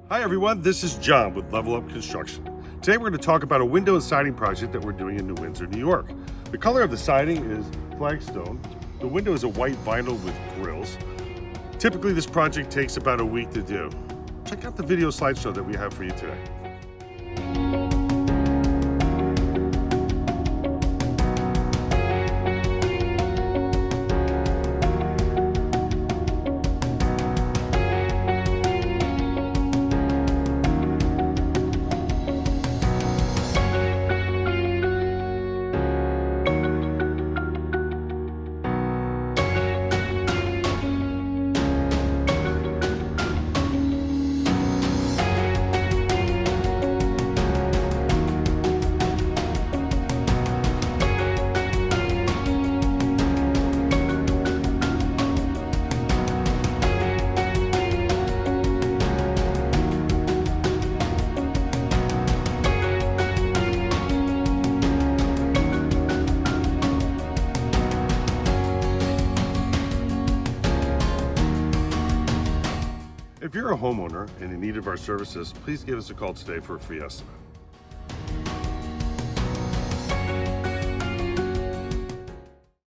Hi everyone, this is John with Level Up Construction. Today we're going to talk about a window and siding project that we're doing in New Windsor, New York. The color of the siding is flagstone. The window is a white vinyl with grills. Typically this project takes about a week to do. Check out the video slideshow that we have for you today. If you're a homeowner and in need of our services, please give us a call today for a free estimate.